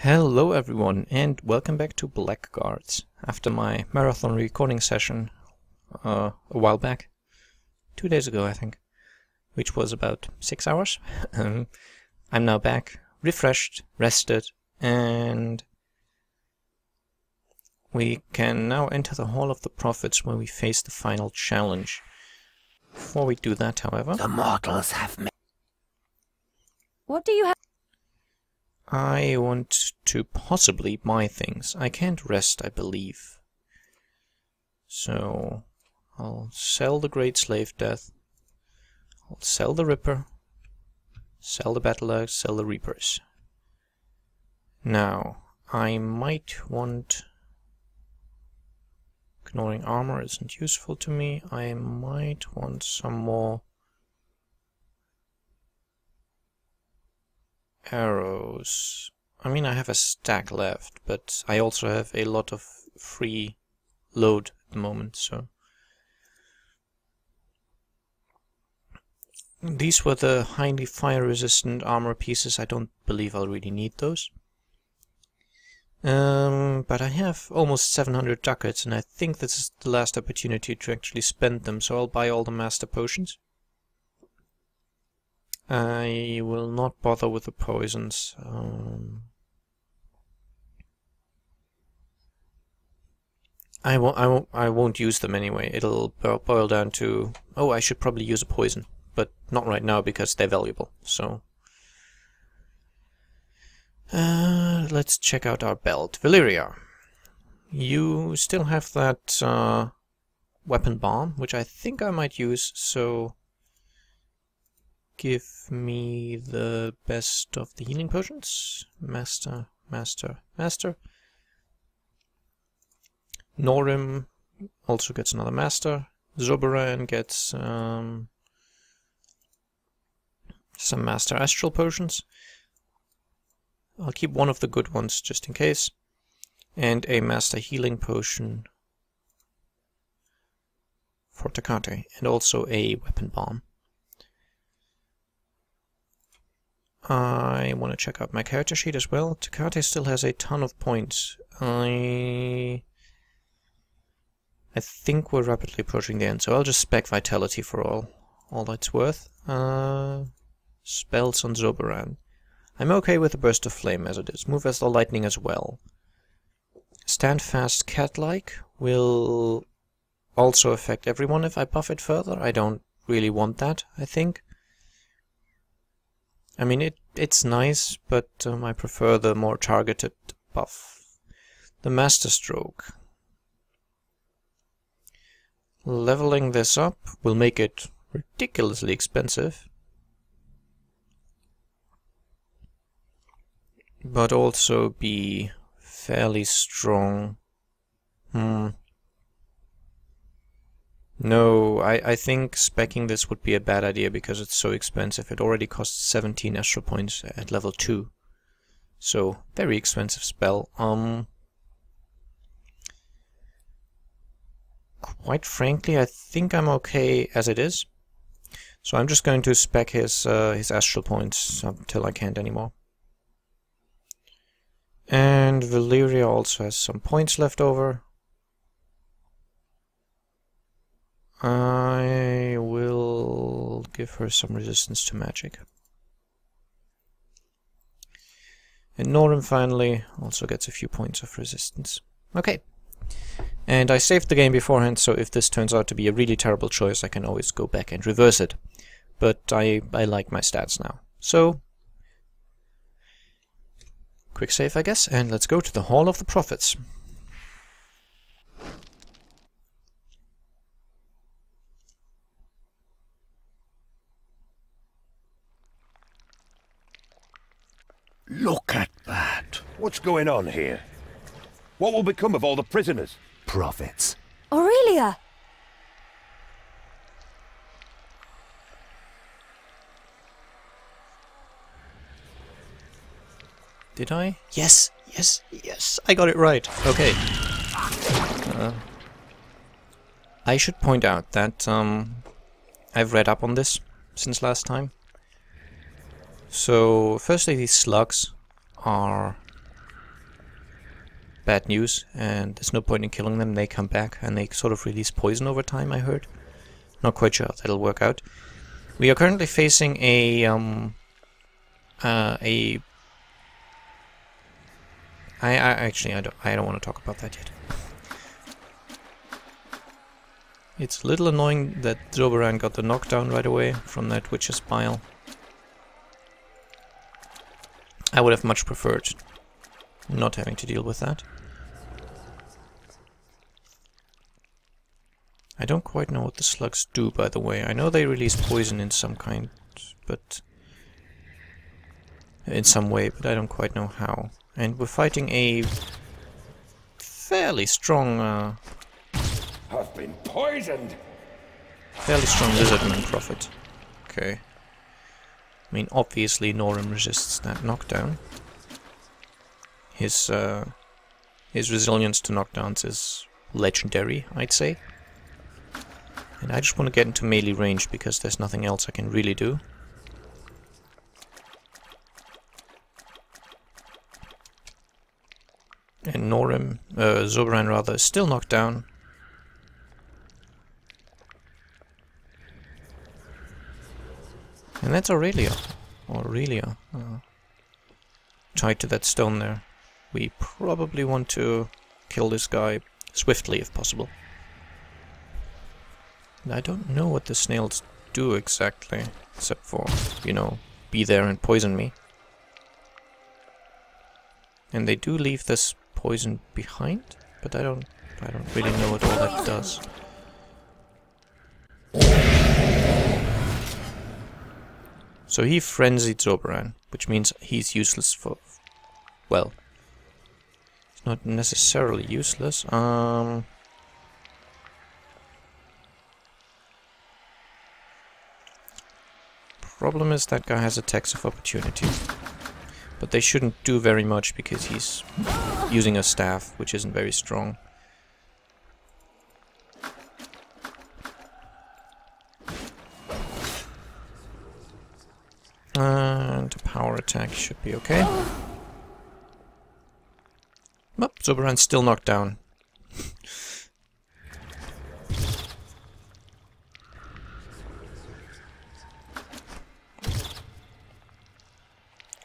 Hello everyone and welcome back to Blackguards. After my marathon recording session a while back, 2 days ago I think, which was about 6 hours, I'm now back, refreshed, rested, and we can now enter the Hall of the Prophets where we face the final challenge. Before we do that, however, the mortals have me. What do you have? I want to possibly buy things. I can't rest, I believe. So I'll sell the Great Slave Death. I'll sell the Ripper. Sell the Battle Axe, sell the Reapers. Now, I might want... Ignoring armor isn't useful to me. I might want some more arrows. I mean, I have a stack left, but I also have a lot of free load at the moment, so... These were the highly fire-resistant armor pieces. I don't believe I'll really need those. But I have almost 700 ducats, and I think this is the last opportunity to actually spend them, so I'll buy all the master potions. I will not bother with the poisons. I won't use them anyway. It'll boil down to, oh, I should probably use a poison, but not right now because they're valuable. So let's check out our belt. Valyria, you still have that weapon bomb, which I think I might use. So give me the best of the healing potions. Master, master, master. Norim also gets another master. Zoberan gets some master astral potions. I'll keep one of the good ones just in case. And a master healing potion for Takate. And also a weapon bomb. I want to check out my character sheet as well. Takate still has a ton of points. I think we're rapidly approaching the end, so I'll just spec Vitality for all that's worth. Spells on Zoberan. I'm okay with the Burst of Flame as it is. Move as the Lightning as well. Stand Fast Cat-like will also affect everyone if I buff it further. I don't really want that, I think. I mean, it's nice, but I prefer the more targeted buff. The Master Stroke. Leveling this up will make it ridiculously expensive, but also be fairly strong. No, I think speccing this would be a bad idea because it's so expensive. It already costs 17 astral points at level 2. So, very expensive spell. Quite frankly, I think I'm okay as it is. So I'm just going to spec his astral points until I can't anymore. And Valyria also has some points left over. I will give her some resistance to magic. And Norim finally also gets a few points of resistance. Okay. And I saved the game beforehand, so if this turns out to be a really terrible choice, I can always go back and reverse it. But I like my stats now. So, quick save, I guess, and let's go to the Hall of the Prophets. Look at that. What's going on here? What will become of all the prisoners? Prophets. Aurelia! Did I? Yes, yes, yes, I got it right. Okay. I should point out that I've read up on this since last time. So, firstly, these slugs are bad news, and there's no point in killing them. They come back, and they sort of release poison over time, I heard. Not quite sure how that'll work out. We are currently facing I don't want to talk about that yet. It's a little annoying that Zoberan got the knockdown right away from that witch's bile. I would have much preferred not having to deal with that. I don't quite know what the slugs do, by the way. I know they release poison in some kind, but in some way, but I don't quite know how. And we're fighting a fairly strong I've been poisoned. lizardman prophet. Okay. I mean, obviously Norim resists that knockdown. His resilience to knockdowns is legendary, I'd say. And I just want to get into melee range because there's nothing else I can really do. And Zoberan rather, is still knocked down. And that's Aurelia. Tied to that stone there. We probably want to kill this guy swiftly if possible. And I don't know what the snails do exactly, except for, you know, be there and poison me. And they do leave this poison behind, but I don't really know what all that does. So he frenzied Zoberan, which means he's useless for... well, he's not necessarily useless. Problem is that guy has attacks of opportunity. But they shouldn't do very much because he's using a staff, which isn't very strong. And a power attack should be okay. Oh, Zoberan's still knocked down.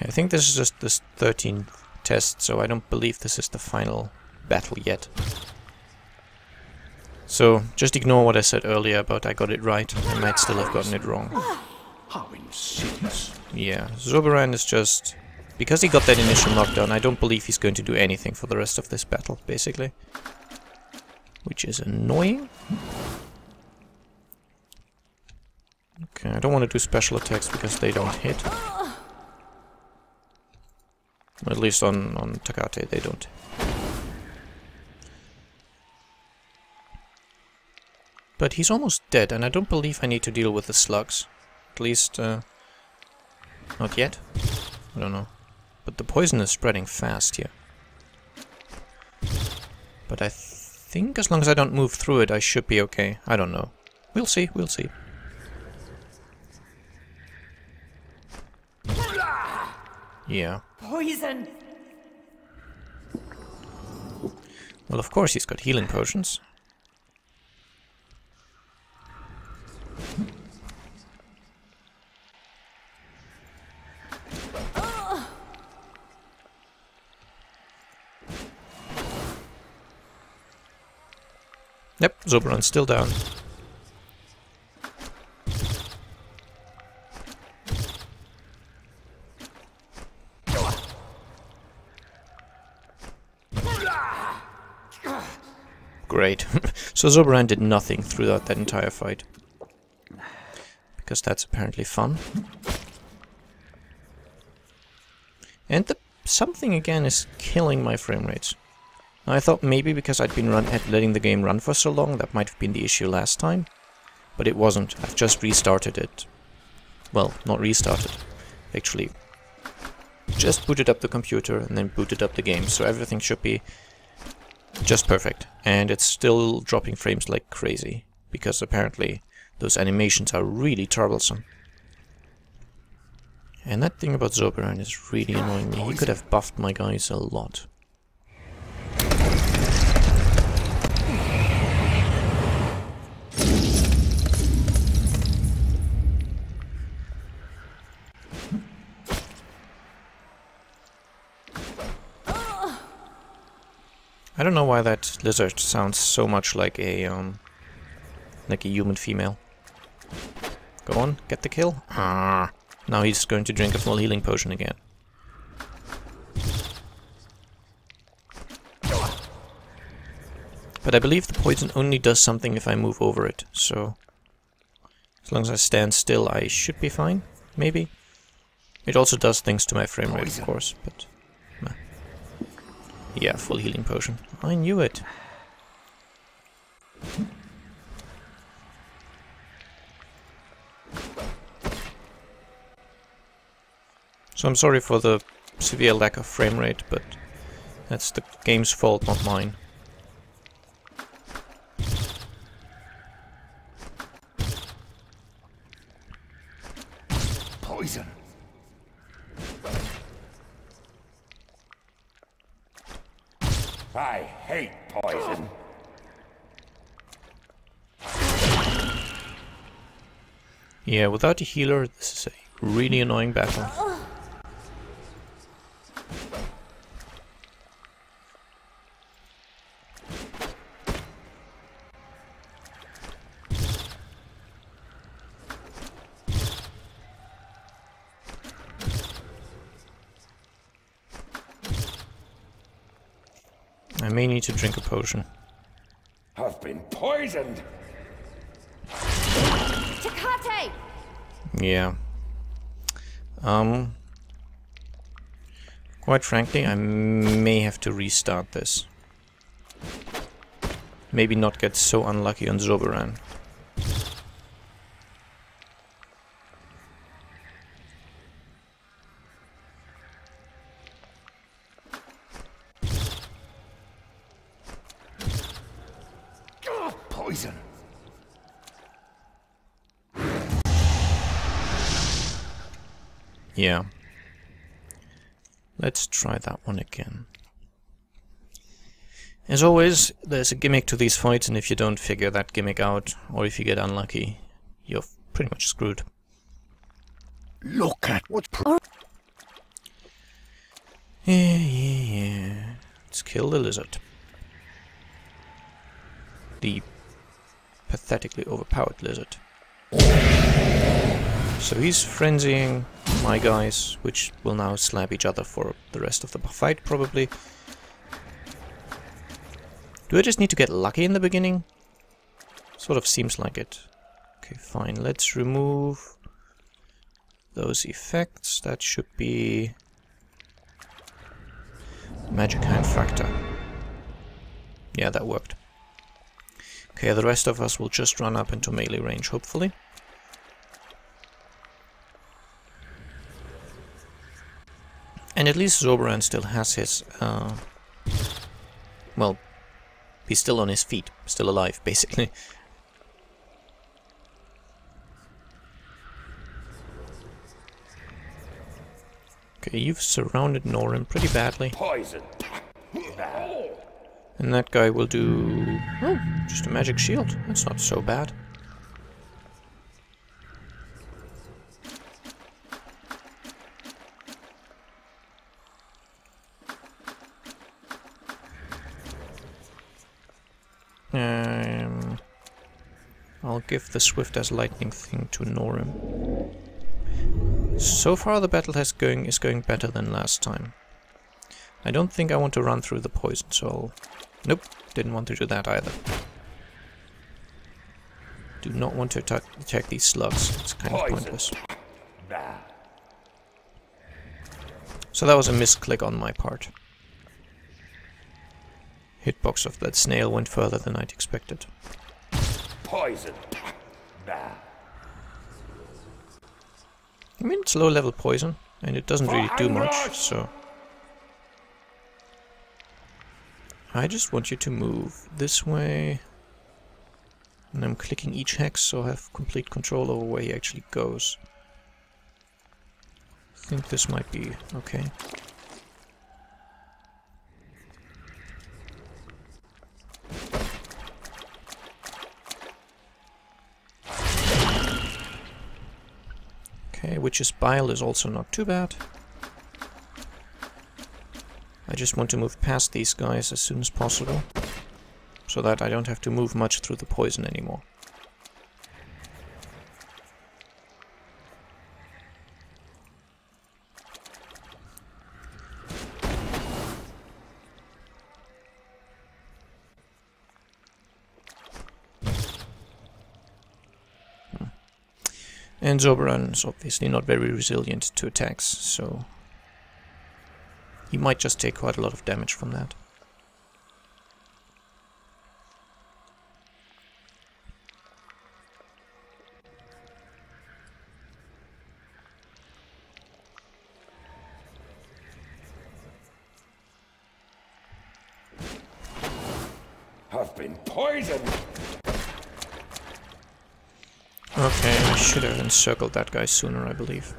I think this is just this 13th test, so I don't believe this is the final battle yet. So, just ignore what I said earlier about I got it right. I might still have gotten it wrong. How insidious. Yeah, Zoberan is just... because he got that initial knockdown, I don't believe he's going to do anything for the rest of this battle, basically. Which is annoying. Okay, I don't want to do special attacks because they don't hit. At least on Takate they don't. But he's almost dead, and I don't believe I need to deal with the slugs. At least, not yet. I don't know. But the poison is spreading fast here. But I think as long as I don't move through it, I should be okay. I don't know. We'll see, we'll see. Yeah. Poison! Well, of course he's got healing potions. Yep, Zoberan's still down. Great. So Zoberan did nothing throughout that entire fight. Because that's apparently fun. And something again is killing my frame rates. Now, I thought maybe because I'd been letting the game run for so long, that might have been the issue last time. But it wasn't. I've just restarted it. Well, not restarted. Actually, just booted up the computer and then booted up the game. So everything should be just perfect. And it's still dropping frames like crazy. Because apparently those animations are really troublesome. And that thing about Zoberan is really annoying me. He could have buffed my guys a lot. I don't know why that lizard sounds so much like a human female. Go on, get the kill. Ah. Now he's going to drink a full healing potion again. But I believe the poison only does something if I move over it, so as long as I stand still I should be fine, maybe. It also does things to my frame rate, of course, but meh. Yeah, full healing potion. I knew it. So I'm sorry for the severe lack of frame rate, but that's the game's fault, not mine. Poison. I hate poison. Yeah, without a healer, this is a really annoying battle. I may need to drink a potion. I've been poisoned. Takate! Yeah. Quite frankly, I may have to restart this. Maybe not get so unlucky on Zoberan. Poison. Yeah. Let's try that one again. As always, there's a gimmick to these fights, and if you don't figure that gimmick out, or if you get unlucky, you're pretty much screwed. Look at what's Yeah. Let's kill the lizard. The pathetically overpowered lizard. So he's frenzying my guys, which will now slap each other for the rest of the fight, probably. Do I just need to get lucky in the beginning? Sort of seems like it. Okay, fine. Let's remove those effects. That should be Magic Hand Factor. Yeah, that worked. Okay, the rest of us will just run up into melee range, hopefully. And at least Zoberan still has his, well, he's still on his feet, still alive, basically. Okay, you've surrounded Norim pretty badly. poison. And that guy will do... oh, just a magic shield. That's not so bad. I'll give the Swift as Lightning thing to Norim. So far the battle is going better than last time. I don't think I want to run through the poison, so I'll... nope, didn't want to do that either. Do not want to attack these slugs, it's kind of pointless. So that was a misclick on my part. Hitbox of that snail went further than I'd expected. Poison. I mean, it's low level poison, and it doesn't really do much, so... I just want you to move this way. And I'm clicking each hex, so I have complete control over where he actually goes. I think this might be okay. Okay, Witch's Bile is also not too bad. I just want to move past these guys as soon as possible, so that I don't have to move much through the poison anymore. And Zoberan is obviously not very resilient to attacks, so he might just take quite a lot of damage from that. I've been poisoned! Okay, I should have encircled that guy sooner, I believe.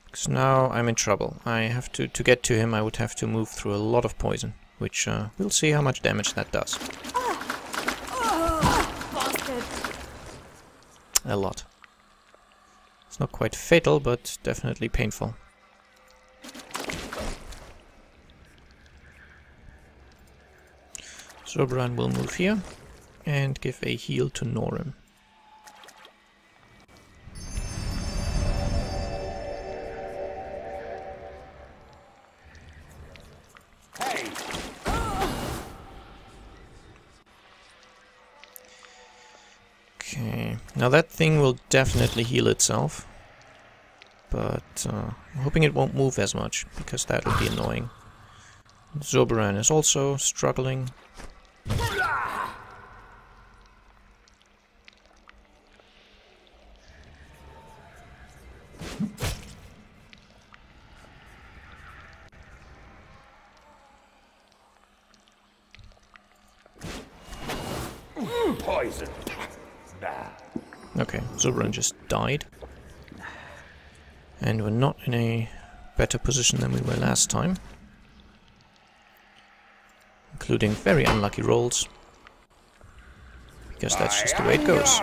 Because now I'm in trouble. I have to get to him, I would have to move through a lot of poison, which we'll see how much damage that does. Bastard. A lot. It's not quite fatal, but definitely painful. Zoberan will move here and give a heal to Norim. Okay, now that thing will definitely heal itself, but I'm hoping it won't move as much, because that would be annoying. Zoberan is also struggling. Poison! Okay, Zoberan just died. And we're not in a better position than we were last time. Including very unlucky rolls. Guess that's just the way it goes.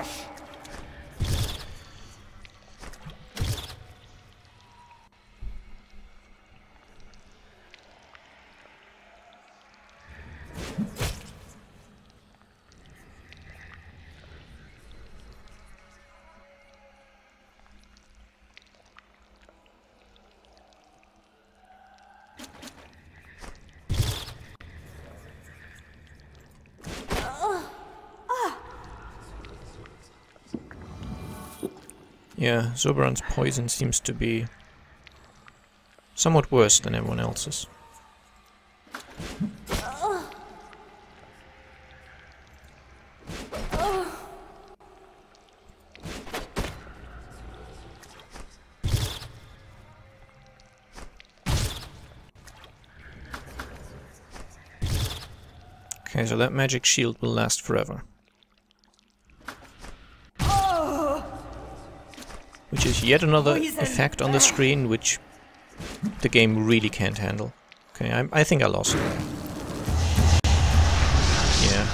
Yeah, Zoberan's poison seems to be somewhat worse than everyone else's. Okay, so that magic shield will last forever. Which is yet another effect on the screen which the game really can't handle. Okay, I think I lost it. Yeah.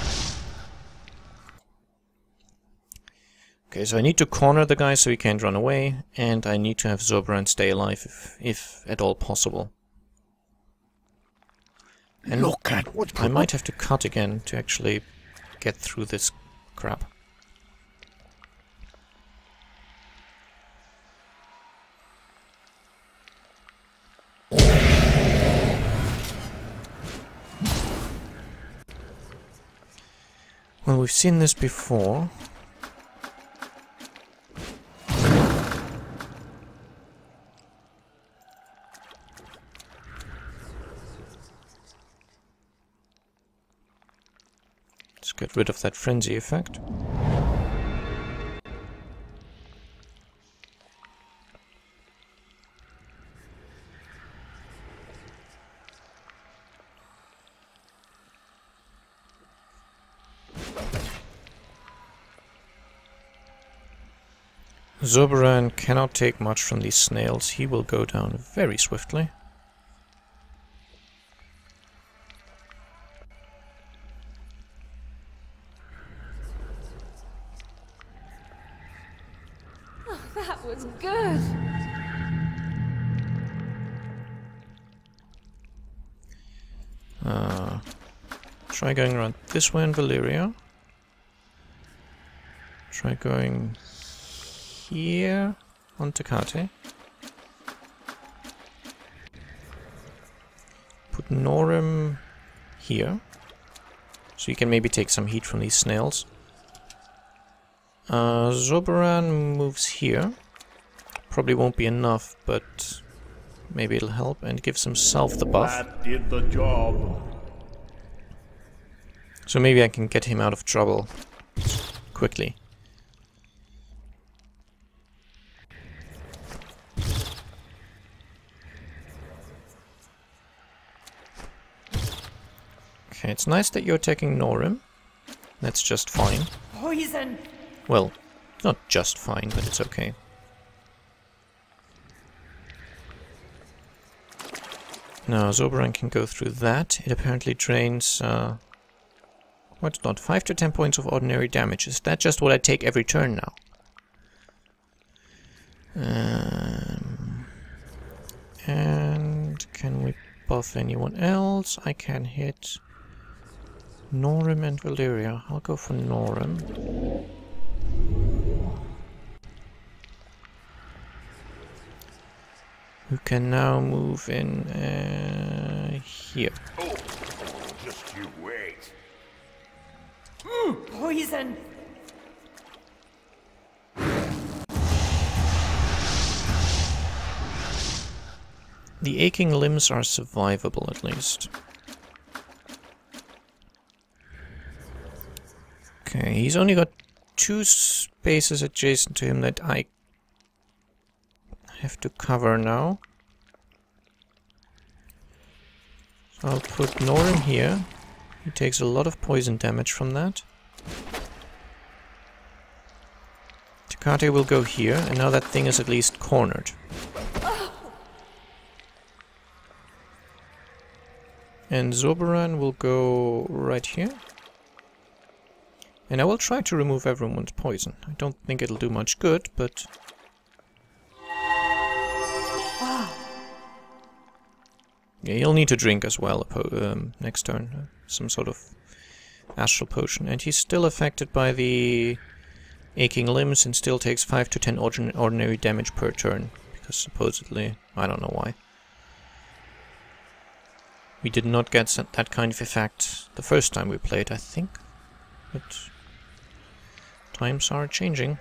Okay, so I need to corner the guy so he can't run away, and I need to have Zoberan stay alive if at all possible. And Look at what's I might have to cut again to actually get through this crap. Well, we've seen this before. Let's get rid of that frenzy effect. Zoberan cannot take much from these snails. He will go down very swiftly. Oh, that was good. Try going around this way in Valyria. Try going here on Tecate. Put Norim here. So you can maybe take some heat from these snails. Zoberan moves here. Probably won't be enough, but maybe it'll help and gives himself the buff. That did the job. So maybe I can get him out of trouble quickly. Okay, it's nice that you're attacking Norim. That's just fine. Poison! Well, not just fine, but it's okay. Now, Zoberan can go through that. It apparently drains, what's not, 5 to 10 points of ordinary damage. Is that just what I take every turn now? And can we buff anyone else? I can hit Norim and Valyria. I'll go for Norim. Who can now move in here. Oh, just you wait. Poison! The aching limbs are survivable, at least. Okay, he's only got 2 spaces adjacent to him that I have to cover now. So I'll put Norim here. He takes a lot of poison damage from that. Tecate will go here, and now that thing is at least cornered. And Zoberan will go right here. And I will try to remove everyone's poison. I don't think it'll do much good, but... yeah, he'll need to drink as well next turn. Some sort of astral potion. And he's still affected by the aching limbs and still takes 5 to 10 ordinary damage per turn. Because supposedly, I don't know why. We did not get that kind of effect the first time we played, I think. But times are changing.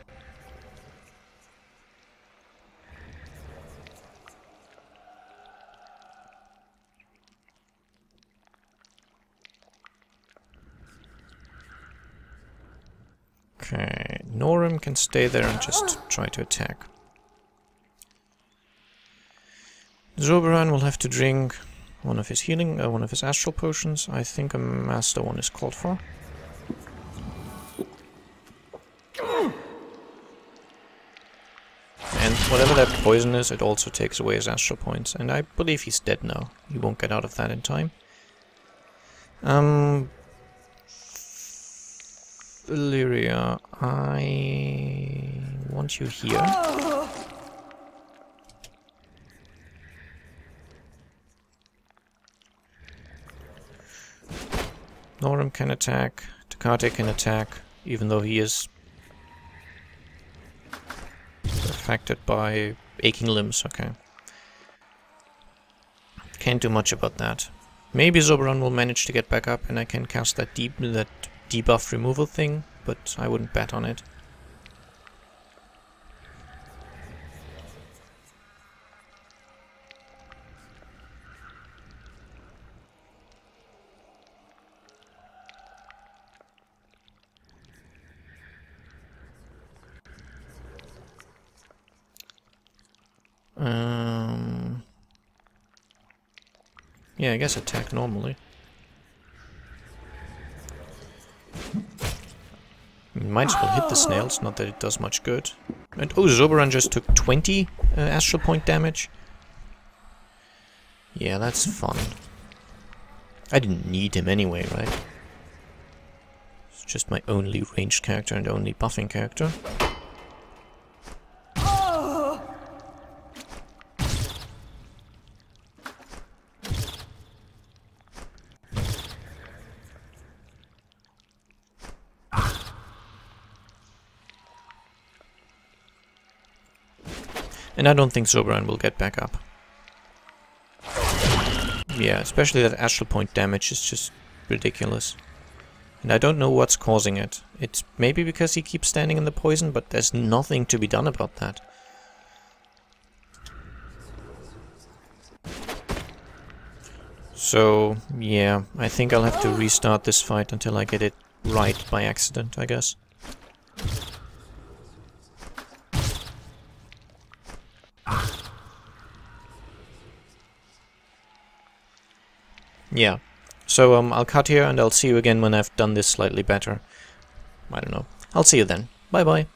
Okay, Norim can stay there and just try to attack. Zoberan will have to drink one of his healing, one of his astral potions. I think a master one is called for. And whatever that poison is, it also takes away his astral points. And I believe he's dead now. He won't get out of that in time. Valyria, I want you here. Norim can attack, Tecate can attack, even though he is affected by aching limbs, okay. Can't do much about that. Maybe Zoberan will manage to get back up and I can cast that debuff removal thing, but I wouldn't bet on it. Yeah, I guess attack normally. Might as well hit the snails, not that it does much good. And oh, Zoberan just took 20 astral point damage. Yeah, that's fun. I didn't need him anyway, right? It's just my only ranged character and only buffing character. And I don't think Zoberan will get back up. Yeah, especially that astral point damage is just ridiculous. And I don't know what's causing it. It's maybe because he keeps standing in the poison, but there's nothing to be done about that. So, yeah, I think I'll have to restart this fight until I get it right by accident, I guess. Yeah. So I'll cut here and I'll see you again when I've done this slightly better. I don't know. I'll see you then. Bye bye.